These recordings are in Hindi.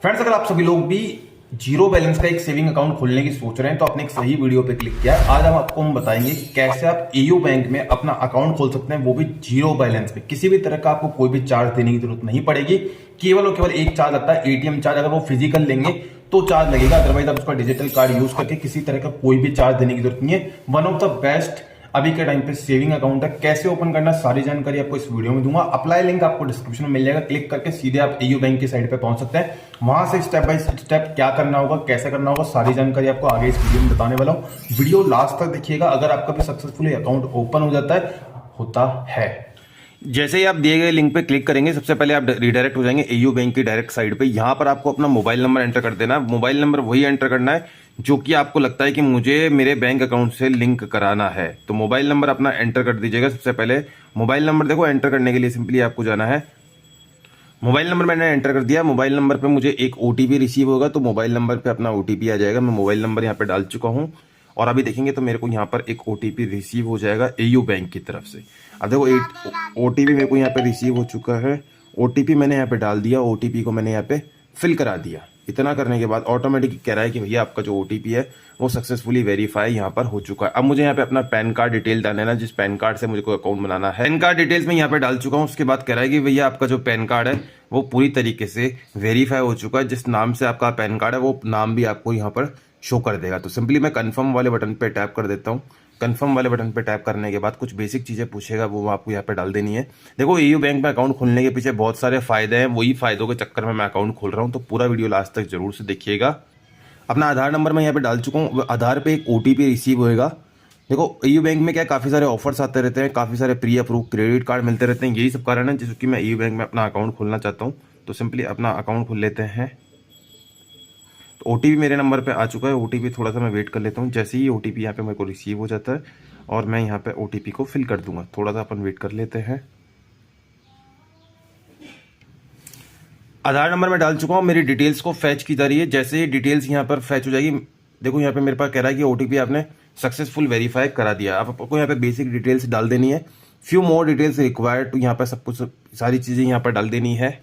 फ्रेंड्स, अगर आप सभी लोग भी जीरो बैलेंस का एक सेविंग अकाउंट खोलने की सोच रहे हैं तो आपने एक सही वीडियो पे क्लिक किया है। आज हम बताएंगे कैसे आप एयू बैंक में अपना अकाउंट खोल सकते हैं, वो भी जीरो बैलेंस पे। किसी भी तरह का आपको कोई भी चार्ज देने की जरूरत नहीं पड़ेगी। केवल और केवल एक चार्ज आता है, एटीएम चार्ज। अगर वो फिजिकल लेंगे तो चार्ज लगेगा, अदरवाइज आप उसका डिजिटल कार्ड यूज करके किसी तरह का कोई भी चार्ज देने की जरूरत नहीं है। वन ऑफ द बेस्ट अभी के टाइम पे सेविंग अकाउंट है। कैसे ओपन करना, सारी जानकारी आपको इस वीडियो में दूंगा। अप्लाई लिंक आपको डिस्क्रिप्शन में मिल जाएगा, क्लिक करके सीधे आप एयू बैंक की साइट पे पहुंच सकते हैं। वहां से स्टेप बाय स्टेप क्या करना होगा, कैसे करना होगा, सारी जानकारी आपको आगे इस वीडियो में बताने वाला हूं। वीडियो लास्ट तक देखिएगा। अगर आपका भी सक्सेसफुली अकाउंट ओपन हो जाता है, होता है, जैसे ही आप दिए गए लिंक पे क्लिक करेंगे, सबसे पहले आप रिडायरेक्ट हो जाएंगे एयू बैंक की डायरेक्ट साइट पे। यहां पर आपको अपना मोबाइल नंबर एंटर कर देना है। मोबाइल नंबर वही एंटर करना है जो कि आपको लगता है कि मुझे मेरे बैंक अकाउंट से लिंक कराना है। तो मोबाइल नंबर अपना एंटर कर दीजिएगा। सबसे पहले मोबाइल नंबर देखो, एंटर करने के लिए सिंपली आपको जाना है। मोबाइल नंबर मैंने एंटर कर दिया। मोबाइल नंबर पे मुझे एक ओटीपी रिसीव होगा, तो मोबाइल नंबर पे अपना ओटीपी आ जाएगा। मैं मोबाइल नंबर यहाँ पे डाल चुका हूँ और अभी देखेंगे तो मेरे को यहाँ पर एक ओटीपी रिसीव हो जाएगा एयू बैंक की तरफ से। अब देखो ओटीपी मेरे को यहाँ पे रिसीव हो चुका है। ओटीपी मैंने यहाँ पे डाल दिया, ओटीपी को मैंने यहाँ पे फिल करा दिया। इतना करने के बाद ऑटोमेटिक कह रहा है कि भैया आपका जो ओटीपी है वो सक्सेसफुली वेरीफाई यहाँ पर हो चुका है। अब मुझे यहाँ पे अपना पैन कार्ड डिटेल डालना है, जिस पैन कार्ड से मुझे कोई अकाउंट बनाना है। पैन कार्ड डिटेल्स में यहाँ पे डाल चुका हूँ। उसके बाद कह रहा है कि भैया आपका जो पैन कार्ड है वो पूरी तरीके से वेरीफाई हो चुका है। जिस नाम से आपका पैन कार्ड है वो नाम भी आपको यहाँ पर शो कर देगा। तो सिंपली मैं कंफर्म वाले बटन पे टैप कर देता हूँ। कंफर्म वाले बटन पे टैप करने के बाद कुछ बेसिक चीजें पूछेगा, वो आपको यहाँ पे डाल देनी है। देखो एयू बैंक में अकाउंट खोलने के पीछे बहुत सारे फायदे हैं, वही फायदों के चक्कर में मैं अकाउंट खोल रहा हूँ। तो पूरा वीडियो लास्ट तक जरूर से देखिएगा। अपना आधार नंबर मैं यहाँ पे डाल चुका हूँ। आधार पे एक ओटीपी रिसीव होएगा। देखो एयू बैंक में क्या काफी सारे ऑफर्स आते रहते हैं, काफी सारे प्री अप्रूव क्रेडिट कार्ड मिलते रहते हैं। यही सब कारण है जिसकी मैं एयू बैंक में अपना अकाउंट खोलना चाहता हूँ। तो सिंपली अपना अकाउंट खोल लेते हैं। तो ओटीपी मेरे नंबर पे आ चुका है। ओटीपी थोड़ा सा मैं वेट कर लेता हूँ। जैसे ही ओटीपी यहाँ पे मेरे को रिसीव हो जाता है और मैं यहाँ पे ओटीपी को फिल कर दूंगा। थोड़ा सा अपन वेट कर लेते हैं। आधार नंबर मैं डाल चुका हूँ। मेरी डिटेल्स को फैच की जा रही है। जैसे ही डिटेल्स यहाँ पर फैच हो जाएगी, देखो यहाँ पे मेरे पास कह रहा है कि ओटीपी आपने सक्सेसफुल वेरीफाई करा दिया। अब आपको यहाँ पे बेसिक डिटेल्स डाल देनी है। फ्यू मोर डिटेल्स रिक्वायर्ड, तो यहाँ पर सब कुछ सारी चीजें यहाँ पर डाल देनी है।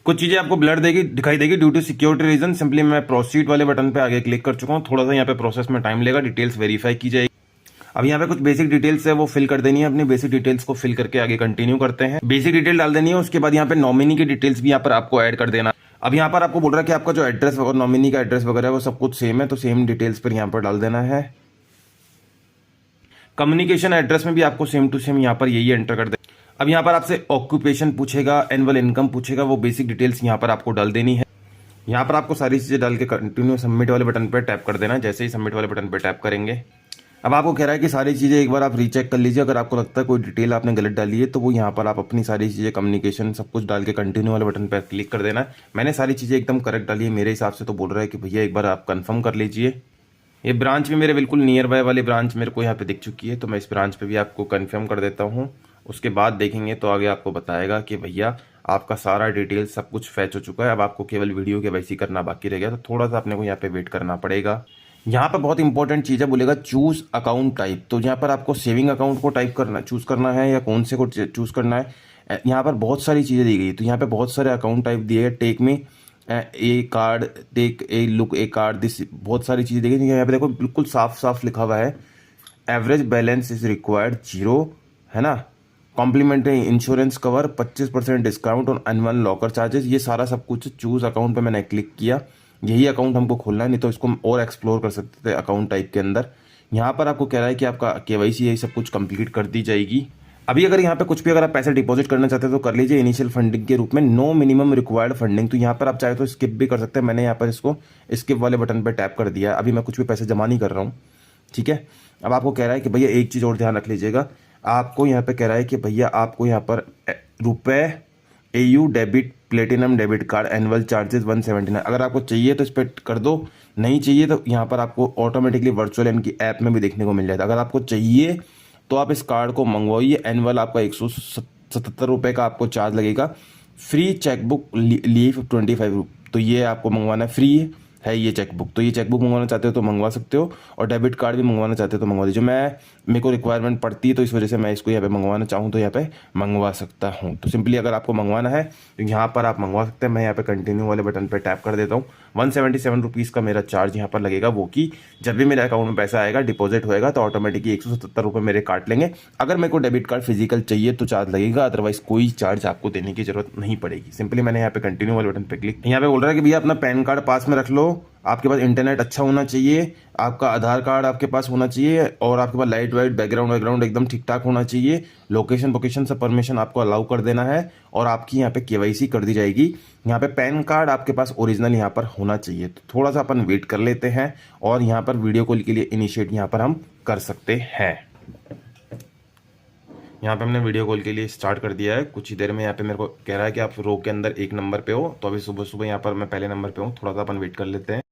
कुछ चीजें आपको ब्लर दिखाई देगी due to security reason. Simply मैं प्रोसीड वाले बटन पे आगे क्लिक कर चुका हूँ। थोड़ा सा यहाँ पे प्रोसेस में टाइम लेगा, डिटेल्स वेरीफाई की जाएगी। अब यहाँ पे कुछ बेसिक डिटेल्स है वो फिल कर देनी है। अपनी बेसिक डिटेल्स को फिल करके आगे कंटिन्यू करते हैं। बेसिक डिटेल डाल देनी है। उसके बाद यहाँ पे नॉमिनी की डिटेल्स भी यहाँ पर आपको ऐड कर देना। अब यहाँ पर आपको बोल रहा है कि आपका जो एड्रेस और नॉमिनी का एड्रेस वगैरह है वो सब कुछ सेम है, तो सेम डिटेल्स पर यहाँ पर डाल देना है। कम्युनिकेशन एड्रेस में भी आपको सेम टू सेम यहाँ पर यही एंटर कर दे। अब यहाँ पर आपसे ऑक्यूपेशन पूछेगा, एनुअल इनकम पूछेगा, वो बेसिक डिटेल्स यहाँ पर आपको डाल देनी है। यहाँ पर आपको सारी चीजें डाल के कंटिन्यू सबमिट वाले बटन पर टैप कर देना। जैसे ही सबमिट वाले बटन पर टैप करेंगे, अब आपको कह रहा है कि सारी चीजें एक बार आप रीचेक कर लीजिए। अगर आपको लगता है कोई डिटेल आपने गलत डाली है तो वो यहाँ पर आप अपनी सारी चीजें कम्युनिकेशन सब कुछ डाल के कंटिन्यू वाले बटन पर क्लिक कर देना है। मैंने सारी चीजें एकदम करेक्ट डाली है मेरे हिसाब से, तो बोल रहा है कि भैया एक बार आप कंफर्म कर लीजिए। ये ब्रांच भी मेरे बिल्कुल नियर बाय वाली ब्रांच मेरे को यहाँ पे दिख चुकी है, तो मैं इस ब्रांच पे भी आपको कंफर्म कर देता हूँ। उसके बाद देखेंगे तो आगे आपको बताएगा कि भैया आपका सारा डिटेल सब कुछ फैच हो चुका है। अब आपको केवल वीडियो केवाईसी करना बाकी रह गया, तो थोड़ा सा अपने को यहाँ पे वेट करना पड़ेगा। यहाँ पर बहुत इंपॉर्टेंट चीज है, बोलेगा चूज अकाउंट टाइप। तो यहाँ पर आपको सेविंग अकाउंट को टाइप करना चूज करना है या कौन से को चूज करना है। यहाँ पर बहुत सारी चीजें दी गई, तो यहाँ पे बहुत सारे अकाउंट टाइप दिए हैं। टेक में a card, take a look a card, this, बहुत सारी चीजें दी गई। यहाँ पे देखो बिल्कुल साफ साफ लिखा हुआ है, एवरेज बैलेंस इज रिक्वायर्ड 0, है ना। Complimentary insurance cover, 25% discount on annual locker charges. ये सारा सब कुछ चूज अकाउंट पे मैंने क्लिक किया। यही अकाउंट हमको खोलना है, नहीं तो इसको हम और एक्सप्लोर कर सकते थे अकाउंट टाइप के अंदर। यहाँ पर आपको कह रहा है कि आपका केवाईसी यही सब कुछ कंप्लीट कर दी जाएगी। अभी अगर यहाँ पे कुछ भी अगर आप पैसे डिपॉजिट करना चाहते हैं तो कर लीजिए इनिशियल फंडिंग के रूप में। नो मिनिमम रिक्वायर्ड फंडिंग, तो यहाँ पर आप चाहे तो स्किप भी कर सकते हैं। मैंने यहाँ पर इसको स्किप वाले बटन पर टैप कर दिया। अभी मैं कुछ भी पैसे जमा नहीं कर रहा हूँ, ठीक है। अब आपको कह रहा है कि भैया एक चीज़ और ध्यान रख लीजिएगा। आपको यहाँ पे कह रहा है कि भैया आपको यहाँ पर रुपए AU debit platinum debit card annual charges 179। अगर आपको चाहिए तो इस पर कर दो, नहीं चाहिए तो यहाँ पर आपको ऑटोमेटिकली वर्चुअल इनकी ऐप में भी देखने को मिल जाता है। अगर आपको चाहिए तो आप इस कार्ड को मंगवाइए। एनुअल आपका 177 रुपये का आपको चार्ज लगेगा। फ्री चेकबुक लीव 25 रुपये, तो ये आपको मंगवाना है फ्री है। है ये चेकबुक। तो ये चेकबुक मंगवाना चाहते हो तो मंगवा सकते हो, और डेबिट कार्ड भी मंगवाना चाहते हो तो मंगवा दीजिए। मेरे को रिक्वायरमेंट पड़ती है तो इस वजह से मैं इसको यहाँ पे मंगवाना चाहूँ तो यहाँ पे मंगवा सकता हूँ। तो सिंपली अगर आपको मंगवाना है तो यहाँ पर आप मंगवा सकते हैं। मैं यहाँ पे कंटिन्यू वाले बटन पर टैप कर देता हूँ। 177 रुपीज़ का मेरा चार्ज यहाँ पर लगेगा, वो कि जब भी मेरे अकाउंट में पैसा आएगा डिपॉजिट होएगा तो ऑटोमेटिकली 177 रुपये मेरे काट लेंगे। अगर मेरे को डेबिट कार्ड फिजिकल चाहिए तो चार्ज लगेगा, अदरवाइज कोई चार्ज आपको देने की जरूरत नहीं पड़ेगी। सिंपली मैंने यहाँ पे कंटिन्यू वाले बटन पे क्लिक, यहाँ पे बोल रहा है कि भैया अपना पैन कार्ड पास में रख लो, आपके पास इंटरनेट अच्छा होना चाहिए, आपका आधार कार्ड आपके पास होना चाहिए, और आपके पास लाइट वाइट बैकग्राउंड एकदम ठीक ठाक होना चाहिए। लोकेशन से परमिशन आपको अलाउ कर देना है, और आपकी यहाँ पे केवाईसी कर दी जाएगी। यहाँ पे पैन कार्ड आपके पास ओरिजिनल यहाँ पर होना चाहिए। तो थोड़ा सा अपन वेट कर लेते हैं, और यहाँ पर वीडियो कॉल के लिए इनिशिएट यहाँ पर हम कर सकते हैं। यहाँ पे हमने वीडियो कॉल के लिए स्टार्ट कर दिया है। कुछ ही देर में यहाँ पे मेरे को कह रहा है कि आप रो के अंदर 1 नंबर पे हो, तो अभी सुबह सुबह यहाँ पर मैं पहले नंबर पे हूँ। थोड़ा सा अपन वेट कर लेते हैं।